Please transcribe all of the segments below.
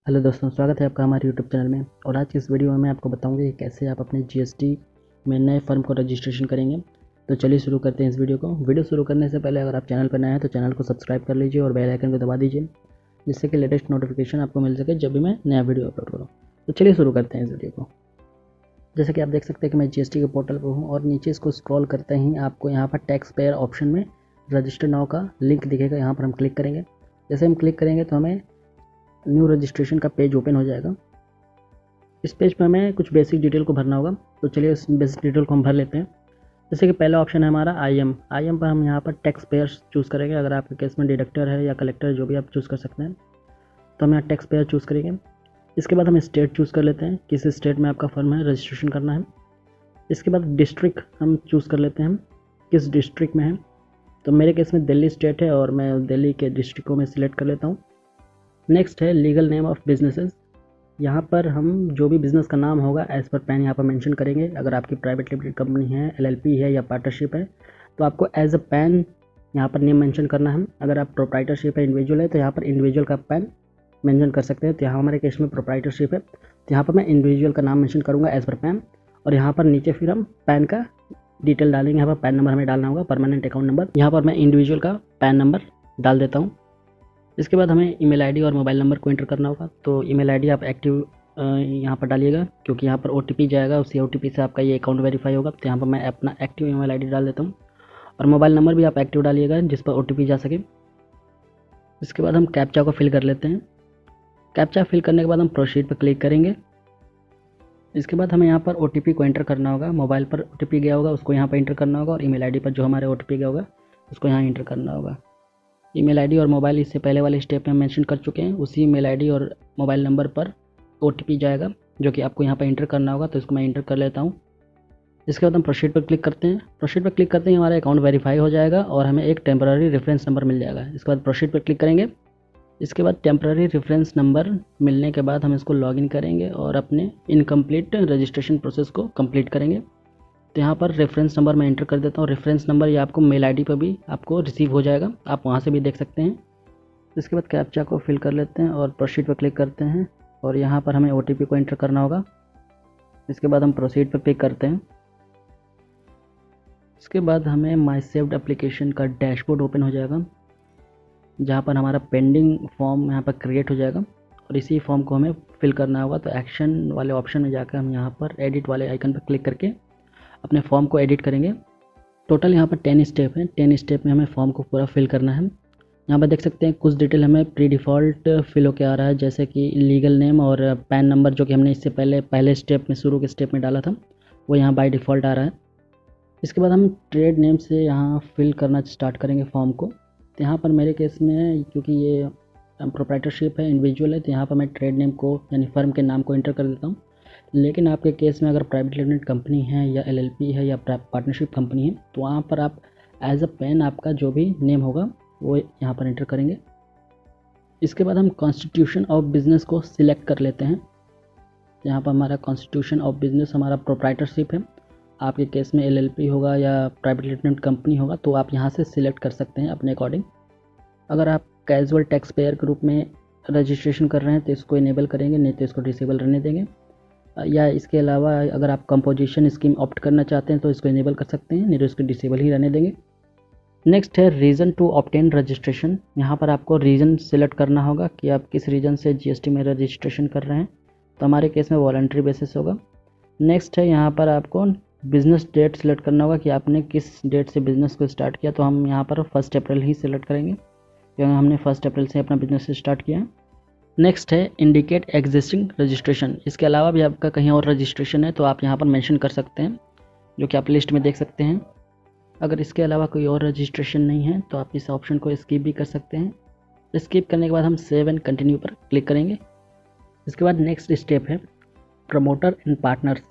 Hello दोस्तों, स्वागत है आपका हमारे यूट्यूब चैनल में। और आज की इस वीडियो में मैं आपको बताऊंगा कि कैसे आप अपने जीएसटी में नए फर्म को रजिस्ट्रेशन करेंगे। तो चलिए शुरू करते हैं इस वीडियो को। वीडियो शुरू करने से पहले अगर आप चैनल पर नए हैं तो चैनल को सब्सक्राइब कर लीजिए और बेल आइकन को दबा दीजिए, जिससे कि लेटेस्ट नोटिफिकेशन आपको मिल सके जब भी मैं नया वीडियो अपलोड करूँ। तो चलिए शुरू करते हैं इस वीडियो को। जैसे कि आप देख सकते हैं कि मैं जीएसटी के पोर्टल पर हूँ और नीचे इसको स्क्रॉल करते ही आपको यहाँ पर टैक्स पेयर ऑप्शन में रजिस्टर नाउ का लिंक दिखेगा। यहाँ पर हम क्लिक करेंगे। जैसे हम क्लिक करेंगे तो हमें न्यू रजिस्ट्रेशन का पेज ओपन हो जाएगा। इस पेज पर हमें कुछ बेसिक डिटेल को भरना होगा। तो चलिए इस बेसिक डिटेल को हम भर लेते हैं। जैसे कि पहला ऑप्शन है हमारा आई एम पर हम यहाँ पर टैक्स पेयर चूज़ करेंगे। अगर आपके केस में डिडक्टर है या कलेक्टर है, जो भी आप चूज़ कर सकते हैं, तो हम यहाँ टैक्स पेयर चूज़ करेंगे। इसके बाद हम स्टेट चूज़ कर लेते हैं, किस स्टेट में आपका फर्म है रजिस्ट्रेशन करना है। इसके बाद डिस्ट्रिक्ट हम चूज़ कर लेते हैं, हम किस डिस्ट्रिक्ट में है। तो मेरे केस में दिल्ली स्टेट है और मैं दिल्ली के डिस्ट्रिक्ट को मैं सिलेक्ट कर लेता हूँ। नेक्स्ट है लीगल नेम ऑफ बिजनेसेस। यहाँ पर हम जो भी बिज़नेस का नाम होगा एज़ पर पैन यहाँ पर मेंशन करेंगे। अगर आपकी प्राइवेट लिमिटेड कंपनी है, एलएलपी है या पार्टनरशिप है, तो आपको एज अ पैन यहाँ पर नेम मेंशन करना है। अगर आप प्रोप्राइटरशिप है, इंडिविजुअल है, तो यहाँ पर इंडिविजुअल का पैन मेंशन कर सकते हैं। तो यहाँ हमारे केस में प्रोप्राइटरशिप है, तो यहाँ पर मैं इंडिविजुअल का नाम मेंशन करूँगा एज़ पर पैन। और यहाँ पर नीचे फिर हम पैन का डिटेल डालेंगे। यहाँ पर पैन नंबर हमें डालना होगा, परमानेंट अकाउंट नंबर। यहाँ पर मैं इंडिविजुअल का पैन नंबर डाल देता हूँ। इसके बाद हमें ईमेल आईडी और मोबाइल नंबर को एंटर करना होगा। तो ईमेल आईडी आप एक्टिव यहाँ पर डालिएगा, क्योंकि यहाँ पर ओटीपी जाएगा, उसी ओटीपी से आपका ये अकाउंट वेरीफाई होगा। तो यहाँ पर मैं अपना एक्टिव ईमेल आईडी डाल देता हूँ और मोबाइल नंबर भी आप एक्टिव डालिएगा जिस पर ओटीपी जा सके। इसके बाद हम कैप्चा को फिल कर लेते हैं। कैप्चा फिल करने के बाद हम प्रोसीड पर क्लिक करेंगे। इसके बाद हमें यहाँ पर ओटीपी को एंटर करना होगा। मोबाइल पर ओटीपी गया होगा उसको यहाँ पर एंटर करना होगा, और ईमेल आईडी पर जो हमारे ओटीपी गया होगा उसको यहाँ एंटर करना होगा। ईमेल आईडी और मोबाइल इससे पहले वाले स्टेप में मेंशन कर चुके हैं। उसी ईमेल आईडी और मोबाइल नंबर पर ओटीपी जाएगा जो कि आपको यहाँ पर एंटर करना होगा। तो इसको मैं एंटर कर लेता हूँ। इसके बाद हम प्रोसीड पर क्लिक करते हैं। प्रोसीड पर क्लिक करते ही हमारा अकाउंट वेरीफाई हो जाएगा और हमें एक टेम्पररी रेफरेंस नंबर मिल जाएगा। इसके बाद प्रोसीड पर क्लिक करेंगे। इसके बाद टेम्पररी रेफरेंस नंबर मिलने के बाद हम इसको लॉगिन करेंगे और अपने इनकम्प्लीट रजिस्ट्रेशन प्रोसेस को कंप्लीट करेंगे। तो यहाँ पर रेफरेंस नंबर मैं एंटर कर देता हूँ। रेफरेंस नंबर ये आपको मेल आईडी पर भी आपको रिसीव हो जाएगा, आप वहाँ से भी देख सकते हैं। इसके बाद कैप्चा को फिल कर लेते हैं और प्रोसीड पर क्लिक करते हैं और यहाँ पर हमें ओटीपी को एंटर करना होगा। इसके बाद हम प्रोसीड पर क्लिक करते हैं। इसके बाद हमें माई सेव्ड एप्लीकेशन का डैशबोर्ड ओपन हो जाएगा, जहाँ पर हमारा पेंडिंग फॉर्म यहाँ पर क्रिएट हो जाएगा और इसी फॉर्म को हमें फिल करना होगा। तो एक्शन वाले ऑप्शन में जाकर हम यहाँ पर एडिट वाले आइकन पर क्लिक करके अपने फॉर्म को एडिट करेंगे। टोटल यहाँ पर 10 स्टेप हैं। 10 स्टेप में हमें फॉर्म को पूरा फिल करना है। यहाँ पर देख सकते हैं कुछ डिटेल हमें प्री डिफ़ॉल्ट फिल होकर आ रहा है, जैसे कि लीगल नेम और पैन नंबर, जो कि हमने इससे पहले स्टेप में शुरू के स्टेप में डाला था, वो यहाँ बाय डिफ़ॉल्ट आ रहा है। इसके बाद हम ट्रेड नेम से यहाँ फिल करना स्टार्ट करेंगे फॉर्म को। तो यहाँ पर मेरे केस में क्योंकि ये प्रोप्राइटरशिप है, इंडिविजुअल है, तो यहाँ पर मैं ट्रेड नेम को यानी फर्म के नाम को एंटर कर देता हूँ। लेकिन आपके केस में अगर प्राइवेट लिमिटेड कंपनी है या एलएलपी है या पार्टनरशिप कंपनी है, तो वहाँ पर आप एज अ पैन आपका जो भी नेम होगा वो यहाँ पर एंटर करेंगे। इसके बाद हम कॉन्स्टिट्यूशन ऑफ बिज़नेस को सिलेक्ट कर लेते हैं। यहाँ पर हमारा कॉन्स्टिट्यूशन ऑफ बिज़नेस हमारा प्रोप्राइटरशिप है। आपके केस में एलएलपी होगा या प्राइवेट लिमिटेड कंपनी होगा, तो आप यहाँ से सिलेक्ट कर सकते हैं अपने अकॉर्डिंग। अगर आप कैजुअल टैक्स पेयर के रूप में रजिस्ट्रेशन कर रहे हैं तो इसको इनेबल करेंगे, नहीं तो इसको डिसेबल रहने देंगे। या इसके अलावा अगर आप कंपोजिशन स्कीम ऑप्ट करना चाहते हैं तो इसको इनेबल कर सकते हैं, नहीं तो इसको डिसेबल ही रहने देंगे। नेक्स्ट है रीज़न टू ऑब्टेन रजिस्ट्रेशन। यहाँ पर आपको रीज़न सिलेक्ट करना होगा कि आप किस रीज़न से जीएसटी में रजिस्ट्रेशन कर रहे हैं। तो हमारे केस में वॉलंटरी बेसिस होगा। नेक्स्ट है यहाँ पर आपको बिज़नेस डेट सिलेक्ट करना होगा कि आपने किस डेट से बिज़नेस को स्टार्ट किया। तो हम यहाँ पर 1 अप्रैल ही सिलेक्ट करेंगे, क्योंकि हमने 1 अप्रैल से अपना बिज़नेस स्टार्ट किया है। नेक्स्ट है इंडिकेट एग्जिस्टिंग रजिस्ट्रेशन। इसके अलावा भी आपका कहीं और रजिस्ट्रेशन है तो आप यहाँ पर मेंशन कर सकते हैं, जो कि आप लिस्ट में देख सकते हैं। अगर इसके अलावा कोई और रजिस्ट्रेशन नहीं है तो आप इस ऑप्शन को स्किप भी कर सकते हैं। स्किप करने के बाद हम सेव एंड कंटिन्यू पर क्लिक करेंगे। इसके बाद नेक्स्ट स्टेप है प्रमोटर एंड पार्टनर्स।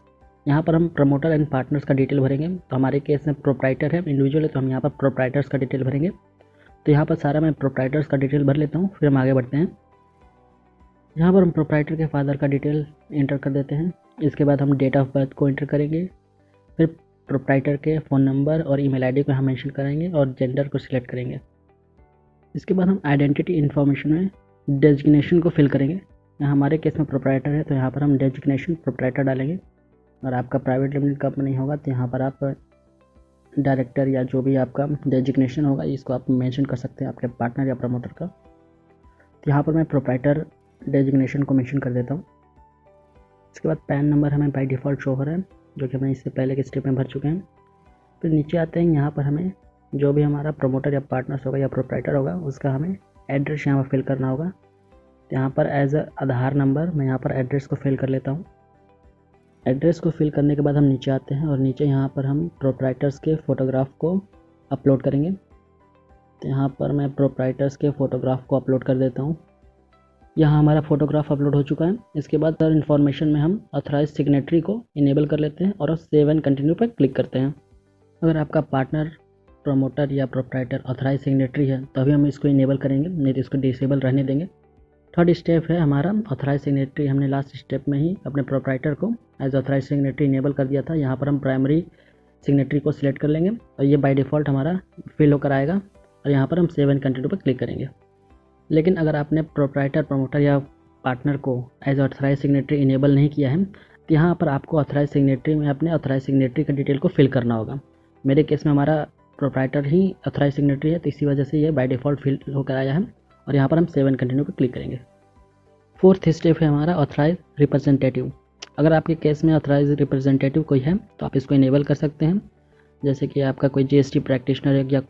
यहाँ पर हम प्रमोटर एंड पार्टनर्स का डिटेल भरेंगे। तो हमारे केस में प्रोप्राइटर है, इंडिविजुअल है, तो हम यहाँ पर प्रोप्राइटर्स का डिटेल भरेंगे। तो यहाँ पर सारा मैं प्रोप्राइटर्स का डिटेल भर लेता हूँ, फिर हम आगे बढ़ते हैं। यहाँ पर हम प्रोप्राइटर के फादर का डिटेल एंटर कर देते हैं। इसके बाद हम डेट ऑफ बर्थ को एंटर करेंगे, फिर प्रोप्राइटर के फ़ोन नंबर और ईमेल आईडी को हम मेंशन करेंगे और जेंडर को सिलेक्ट करेंगे। इसके बाद हम आइडेंटिटी इन्फॉर्मेशन में डेजिग्नेशन को फिल करेंगे। यहाँ हमारे केस में प्रोप्राइटर है तो यहाँ पर हम डेजिग्नेशन प्रोप्राइटर डालेंगे। अगर आपका प्राइवेट लिमिटेड कंपनी होगा तो यहाँ पर आप डायरेक्टर या जो भी आपका डेजिग्नेशन होगा इसको आप मेंशन कर सकते हैं आपके पार्टनर या प्रमोटर का। तो यहाँ पर मैं प्रोप्राइटर डेजिग्नेशन को मेंशन कर देता हूँ। इसके बाद पैन नंबर हमें बाय डिफ़ॉल्ट शो हो रहा है जो कि हमें इससे पहले के स्टेप में भर चुके हैं। फिर नीचे आते हैं, यहाँ पर हमें जो भी हमारा प्रमोटर या पार्टनर्स होगा या प्रोप्राइटर होगा उसका हमें एड्रेस यहाँ पर फिल करना होगा। तो यहाँ पर एज आधार नंबर मैं यहाँ पर एड्रेस को फिल कर लेता हूँ। एड्रेस को फिल करने के बाद हम नीचे आते हैं और नीचे यहाँ पर हम प्रोप्राइटर्स के फ़ोटोग्राफ को अपलोड करेंगे। तो यहाँ पर मैं प्रोप्राइटर्स के फ़ोटोग्राफ को अपलोड कर देता हूँ। यहाँ हमारा फ़ोटोग्राफ अपलोड हो चुका है। इसके बाद हर इन्फॉर्मेशन में हम ऑथराइज सिग्नेटरी को इनेबल कर लेते हैं और सेव एंड कंटिन्यू पर क्लिक करते हैं। अगर आपका पार्टनर, प्रमोटर या प्रोप्राइटर ऑथराइज सिग्नेटरी है तो अभी हम इसको इनेबल करेंगे, नहीं तो इसको डिसेबल रहने देंगे। थर्ड स्टेप है हमारा ऑथराइज सिग्नेटरी। हमने लास्ट स्टेप में ही अपने प्रोप्राइटर को एज ऑथराइज सिग्नेटरी इनेबल कर दिया था। यहाँ पर हम प्राइमरी सिग्नेटरी को सिलेक्ट कर लेंगे और ये बाय डिफ़ॉल्ट हमारा फिल होकर आएगा और यहाँ पर हम सेव एंड कंटिन्यू पर क्लिक करेंगे। लेकिन अगर आपने प्रोप्राइटर, प्रमोटर या पार्टनर को एज ऑथराइज सिग्नेटरी इनेबल नहीं किया है तो यहाँ पर आपको ऑथराइज सिग्नेटरी में अपने ऑथराइज सिग्नेटरी का डिटेल को फिल करना होगा। मेरे केस में हमारा प्रोप्राइटर ही ऑथराइज सिग्नेटरी है तो इसी वजह से ये बाय डिफ़ॉल्ट फिल होकर आया है और यहाँ पर हम सेव एंड कंटिन्यू पर क्लिक करेंगे। फोर्थ स्टेप है हमारा ऑथराइज रिप्रेजेंटेटिव। अगर आपके केस में ऑथराइज रिप्रेजेंटेटिव कोई है तो आप इसको इनेबल कर सकते हैं। जैसे कि आपका कोई जीएसटी प्रैक्टिशनर है या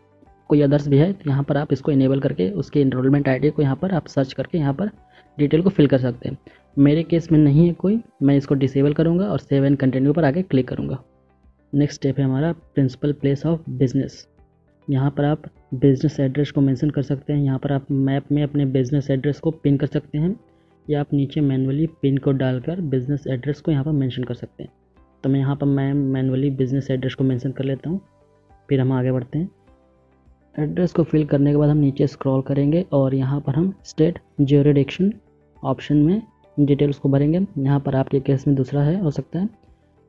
कोई अदर्स भी है तो यहाँ पर आप इसको इनेबल करके उसके इनरोलमेंट आईडी को यहाँ पर आप सर्च करके यहाँ पर डिटेल को फिल कर सकते हैं। मेरे केस में नहीं है कोई, मैं इसको डिसेबल करूँगा और सेव एंड कंटिन्यू पर आगे क्लिक करूँगा। नेक्स्ट स्टेप है हमारा प्रिंसिपल प्लेस ऑफ बिजनेस। यहाँ पर आप बिजनेस एड्रेस को मेंशन कर सकते हैं। यहाँ पर आप मैप में अपने बिजनेस एड्रेस को पिन कर सकते हैं या आप नीचे मैनुअली पिन कोड डालकर बिजनेस एड्रेस को यहाँ पर मेंशन कर सकते हैं। तो मैं यहाँ पर मैनुअली बिजनेस एड्रेस को मेंशन कर लेता हूँ। फिर हम आगे बढ़ते हैं। एड्रेस को फिल करने के बाद हम नीचे स्क्रॉल करेंगे और यहाँ पर हम स्टेट ज्यूरिडिक्शन ऑप्शन में डिटेल्स को भरेंगे। यहाँ पर आपके केस में दूसरा है हो सकता है,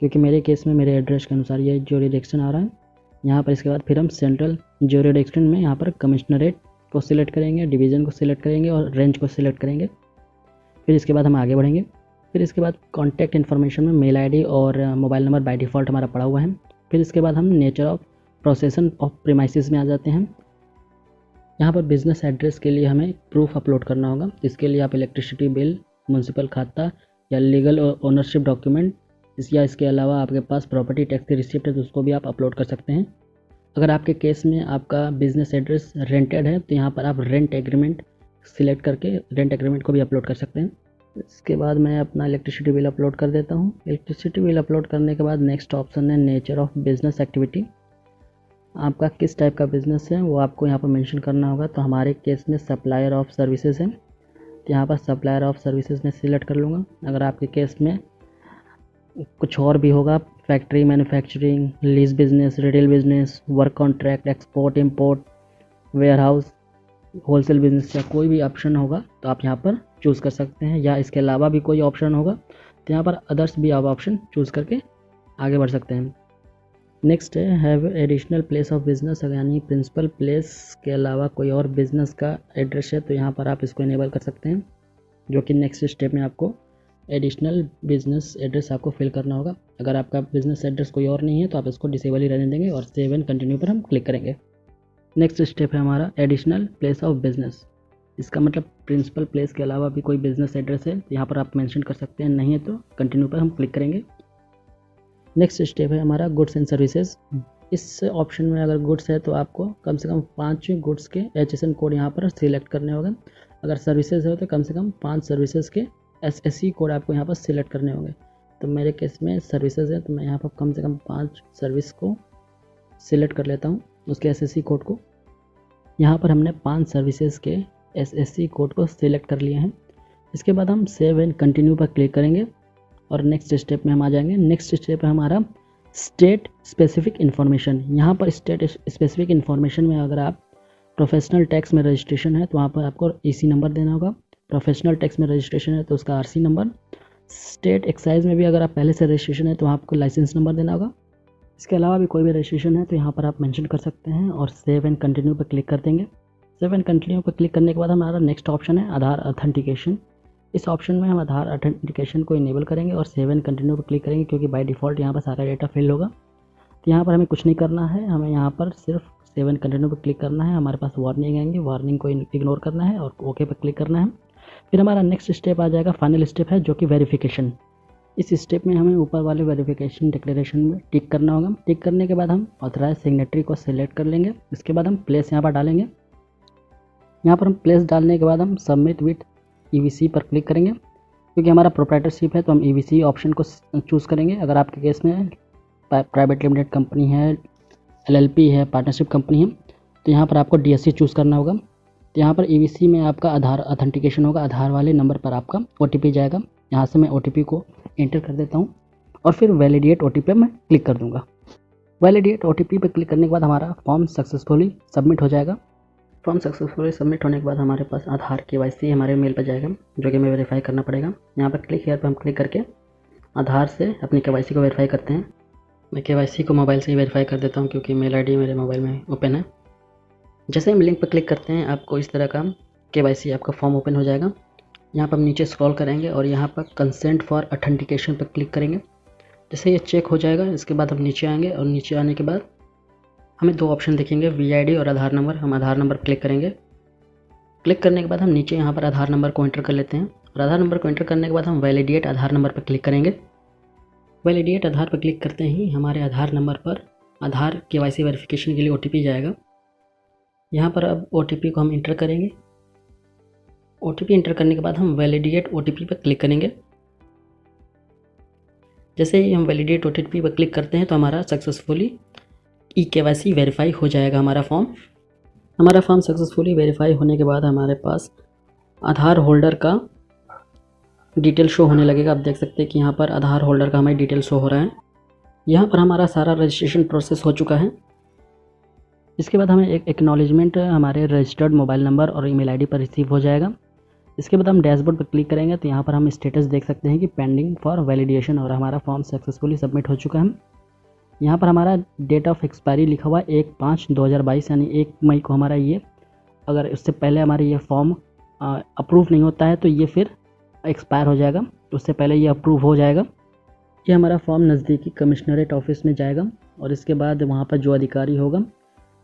क्योंकि मेरे केस में मेरे एड्रेस के अनुसार ये ज्यूरिडिक्शन आ रहा है। यहाँ पर इसके बाद फिर हम सेंट्रल ज्यूरिडिक्शन में यहाँ पर कमिश्नरेट को सिलेक्ट करेंगे, डिवीज़न को सिलेक्ट करेंगे और रेंज को सिलेक्ट करेंगे। फिर इसके बाद हम आगे बढ़ेंगे। फिर इसके बाद कॉन्टैक्ट इन्फॉर्मेशन में मेल आईडी और मोबाइल नंबर बाय डिफ़ॉल्ट हमारा पड़ा हुआ है। फिर इसके बाद हम नेचर ऑफ प्रोसेसन ऑफ प्रीमाइसेस में आ जाते हैं। यहाँ पर बिजनेस एड्रेस के लिए हमें प्रूफ अपलोड करना होगा। इसके लिए आप इलेक्ट्रिसिटी बिल, म्यूनसिपल खाता या लीगल ओनरशिप डॉक्यूमेंट या इसके अलावा आपके पास प्रॉपर्टी टैक्स की रिसिप्ट है तो उसको भी आप अपलोड कर सकते हैं। अगर आपके केस में आपका बिजनेस एड्रेस रेंटेड है तो यहाँ पर आप रेंट एग्रीमेंट सिलेक्ट करके रेंट एग्रीमेंट को भी अपलोड कर सकते हैं। इसके बाद मैं अपना इलेक्ट्रिसिटी बिल अपलोड कर देता हूँ। इलेक्ट्रिसिटी बिल अपलोड करने के बाद नेक्स्ट ऑप्शन है नेचर ऑफ बिजनेस एक्टिविटी। आपका किस टाइप का बिज़नेस है वो आपको यहाँ पर मेंशन करना होगा। तो हमारे केस में सप्लायर ऑफ सर्विसेज है तो यहाँ पर सप्लायर ऑफ सर्विसेज में सिलेक्ट कर लूँगा। अगर आपके केस में कुछ और भी होगा, factory, manufacturing, lease business, retail business, work contract, export import, warehouse, wholesale business या कोई भी ऑप्शन होगा तो आप यहाँ पर चूज़ कर सकते हैं, या इसके अलावा भी कोई ऑप्शन होगा तो यहाँ पर अदर्स भी आप ऑप्शन चूज़ करके आगे बढ़ सकते हैं। नेक्स्ट है have additional place of business. यानी प्रिंसिपल प्लेस के अलावा कोई और बिजनेस का एड्रेस है तो यहाँ पर आप इसको इनेबल कर सकते हैं, जो कि नेक्स्ट स्टेप में आपको एडिशनल बिजनेस एड्रेस आपको फिल करना होगा। अगर आपका बिजनेस एड्रेस कोई और नहीं है तो आप इसको डिसेबल ही रहने देंगे और सेव एंड कंटिन्यू पर हम क्लिक करेंगे। नेक्स्ट स्टेप है हमारा एडिशनल प्लेस ऑफ बिजनेस। इसका मतलब प्रिंसिपल प्लेस के अलावा भी कोई बिजनेस एड्रेस है तो यहाँ पर आप मेंशन कर सकते हैं, नहीं है तो कंटिन्यू पर हम क्लिक करेंगे। नेक्स्ट स्टेप है हमारा गुड्स एंड सर्विसेज। इस ऑप्शन में अगर गुड्स है तो आपको कम से कम 5 गुड्स के HSN कोड यहाँ पर सिलेक्ट करने होंगे। अगर सर्विसेज है तो कम से कम 5 सर्विसेज के SSC कोड आपको यहाँ पर सिलेक्ट करने होंगे। तो मेरे केस में सर्विसेज है तो मैं यहाँ पर कम से कम 5 सर्विस को सिलेक्ट कर लेता हूँ, उसके SSC कोड को। यहाँ पर हमने 5 सर्विसेज के SSC कोड को सिलेक्ट कर लिए हैं। इसके बाद हम सेव एंड कंटिन्यू पर क्लिक करेंगे और नेक्स्ट स्टेप में हम आ जाएंगे। नेक्स्ट स्टेप है हमारा स्टेट स्पेसिफिक इन्फॉर्मेशन। यहाँ पर स्टेट स्पेसिफिक इन्फॉर्मेशन में अगर आप प्रोफेशनल टैक्स में रजिस्ट्रेशन है तो वहाँ पर आपको EC नंबर देना होगा। प्रोफेशनल टैक्स में रजिस्ट्रेशन है तो उसका RC नंबर। स्टेट एक्साइज में भी अगर आप पहले से रजिस्ट्रेशन है तो वहाँ आपको लाइसेंस नंबर देना होगा। इसके अलावा भी कोई भी रजिस्ट्रेशन है तो यहाँ पर आप मेंशन कर सकते हैं और सेव एंड कंटिन्यू पर क्लिक कर देंगे। सेव एंड कंटिन्यू पर क्लिक करने के बाद हमारा नेक्स्ट ऑप्शन है आधार ऑथेंटिकेशन। इस ऑप्शन में हम आधार ऑथेंटिकेशन को इनेबल करेंगे और सेव एंड कंटिन्यू पर क्लिक करेंगे, क्योंकि बाय डिफ़ॉल्ट यहाँ पर सारा डेटा फिल होगा। तो यहाँ पर हमें कुछ नहीं करना है, हमें यहाँ पर सिर्फ सेव एंड कंटिन्यू पर क्लिक करना है। हमारे पास वार्निंग आएंगे, वार्निंग को इग्नोर करना है और ओके पर क्लिक करना है। फिर हमारा नेक्स्ट स्टेप आ जाएगा, फाइनल स्टेप है जो कि वेरिफिकेशन। इस स्टेप में हमें ऊपर वाले वेरिफिकेशन डिक्लेरेशन में टिक करना होगा। टिक करने के बाद हम ऑथराइज सिग्नेटरी को सिलेक्ट कर लेंगे। इसके बाद हम प्लेस यहाँ पर डालेंगे। यहाँ पर हम प्लेस डालने के बाद हम सबमिट विथ EVC पर क्लिक करेंगे, क्योंकि हमारा प्रोप्राइटरशिप है तो हम EVC ऑप्शन को चूज़ करेंगे। अगर आपके केस में प्राइवेट लिमिटेड कंपनी है, LLP है, पार्टनरशिप कंपनी है, तो यहाँ पर आपको DSC चूज़ करना होगा। तो यहाँ पर EVC में आपका आधार ऑथेंटिकेशन होगा, आधार वाले नंबर पर आपका OTP जाएगा। यहाँ से मैं OTP को एंटर कर देता हूँ और फिर वैलिडेट OTP पर मैं क्लिक कर दूँगा। वैलिडेट OTP पर क्लिक करने के बाद हमारा फॉर्म सक्सेसफुली सबमिट हो जाएगा। फॉर्म सक्सेसफुली सबमिट होने के बाद हमारे पास आधार KYC हमारे मेल पर जाएगा, जो कि हमें वेरीफाई करना पड़ेगा। यहाँ पर क्लिक हेयर पर हम क्लिक करके आधार से अपनी KYC को वेरीफाई करते हैं। मैं KYC को मोबाइल से ही वेरीफाई कर देता हूँ, क्योंकि मेल ID मेरे मोबाइल में ओपन है। जैसे हम लिंक पर क्लिक करते हैं, आपको इस तरह का KYC आपका फॉर्म ओपन हो जाएगा। यहाँ पर हम नीचे स्क्रॉल करेंगे और यहाँ पर कंसेंट फॉर ऑथेंटिकेशन पर क्लिक करेंगे। जैसे ये चेक हो जाएगा, इसके बाद हम नीचे आएंगे और नीचे आने के बाद हमें दो ऑप्शन दिखेंगे, VID और आधार नंबर। हम आधार नंबर क्लिक करेंगे। क्लिक करने के बाद हम नीचे यहाँ पर आधार नंबर को एंटर कर लेते हैं और आधार नंबर को एंटर करने के बाद हम वैलिडेट आधार नंबर पर क्लिक करेंगे। वैलिडेट आधार पर क्लिक करते ही हमारे आधार नंबर पर आधार KYC वेरिफिकेशन के लिए OTP जाएगा। यहाँ पर अब OTP को हम इंटर करेंगे। OTP इंटर करने के बाद हम वैलिडेट OTP पर क्लिक करेंगे। जैसे ही हम वैलिडेट OTP पर क्लिक करते हैं तो हमारा सक्सेसफुली KYC वेरीफाई हो जाएगा। हमारा फॉर्म सक्सेसफुली वेरीफाई होने के बाद हमारे पास आधार होल्डर का डिटेल शो होने लगेगा। आप देख सकते हैं कि यहाँ पर आधार होल्डर का हमें डिटेल शो हो रहा है। यहाँ पर हमारा सारा रजिस्ट्रेशन प्रोसेस हो चुका है। इसके बाद हमें एक एक्नॉलेजमेंट हमारे रजिस्टर्ड मोबाइल नंबर और ईमेल ID पर रिसीव हो जाएगा। इसके बाद हम डैशबोर्ड पर क्लिक करेंगे तो यहाँ पर हम स्टेटस देख सकते हैं कि पेंडिंग फॉर वैलिडेशन और हमारा फॉर्म सक्सेसफुली सबमिट हो चुका है। यहाँ पर हमारा डेट ऑफ एक्सपायरी लिखा हुआ है 1/5/2022, यानी 1 मई को हमारा ये, अगर उससे पहले हमारे ये फॉर्म अप्रूव नहीं होता है तो ये फिर एक्सपायर हो जाएगा, तो उससे पहले ये अप्रूव हो जाएगा। ये हमारा फॉर्म नज़दीकी कमिश्नरेट ऑफिस में जाएगा और इसके बाद वहाँ पर जो अधिकारी होगा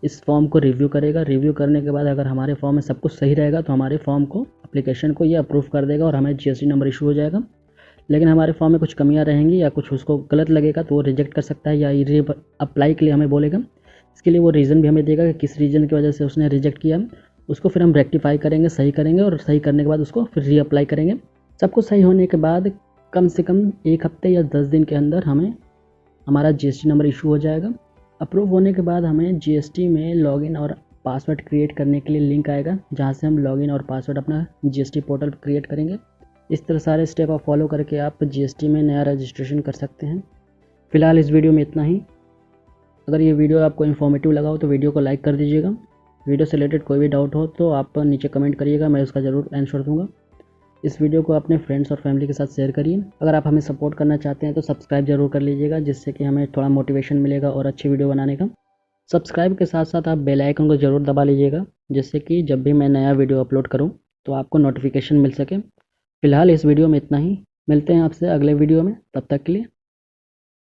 इस फॉर्म को रिव्यू करेगा। रिव्यू करने के बाद अगर हमारे फॉर्म में सब कुछ सही रहेगा तो हमारे फॉर्म को, एप्लीकेशन को ये अप्रूव कर देगा और हमें GST नंबर इशू हो जाएगा। लेकिन हमारे फॉर्म में कुछ कमियां रहेंगी या कुछ उसको गलत लगेगा तो वो रिजेक्ट कर सकता है या री अप्लाई के लिए हमें बोलेगा। इसके लिए वो रीज़न भी हमें देगा कि किस रीज़न की वजह से उसने रिजेक्ट किया। उसको फिर हम रेक्टिफाई करेंगे, सही करेंगे और सही करने के बाद उसको फिर री अप्लाई करेंगे। सब कुछ सही होने के बाद कम से कम 1 हफ्ते या 10 दिन के अंदर हमें हमारा GST नंबर इशू हो जाएगा। अप्रूव होने के बाद हमें GST में लॉगिन और पासवर्ड क्रिएट करने के लिए लिंक आएगा, जहाँ से हम लॉगिन और पासवर्ड अपना GST पोर्टल क्रिएट करेंगे। इस तरह सारे स्टेप आप फॉलो करके आप GST में नया रजिस्ट्रेशन कर सकते हैं। फिलहाल इस वीडियो में इतना ही। अगर ये वीडियो आपको इन्फॉर्मेटिव लगा हो तो वीडियो को लाइक कर दीजिएगा। वीडियो से रिलेटेड कोई भी डाउट हो तो आप नीचे कमेंट करिएगा, मैं उसका ज़रूर आंसर दूंगा। इस वीडियो को अपने फ्रेंड्स और फैमिली के साथ शेयर करिए। अगर आप हमें सपोर्ट करना चाहते हैं तो सब्सक्राइब जरूर कर लीजिएगा, जिससे कि हमें थोड़ा मोटिवेशन मिलेगा और अच्छी वीडियो बनाने का। सब्सक्राइब के साथ साथ आप बेल आइकन को ज़रूर दबा लीजिएगा, जिससे कि जब भी मैं नया वीडियो अपलोड करूं तो आपको नोटिफिकेशन मिल सके। फिलहाल इस वीडियो में इतना ही। मिलते हैं आपसे अगले वीडियो में, तब तक के लिए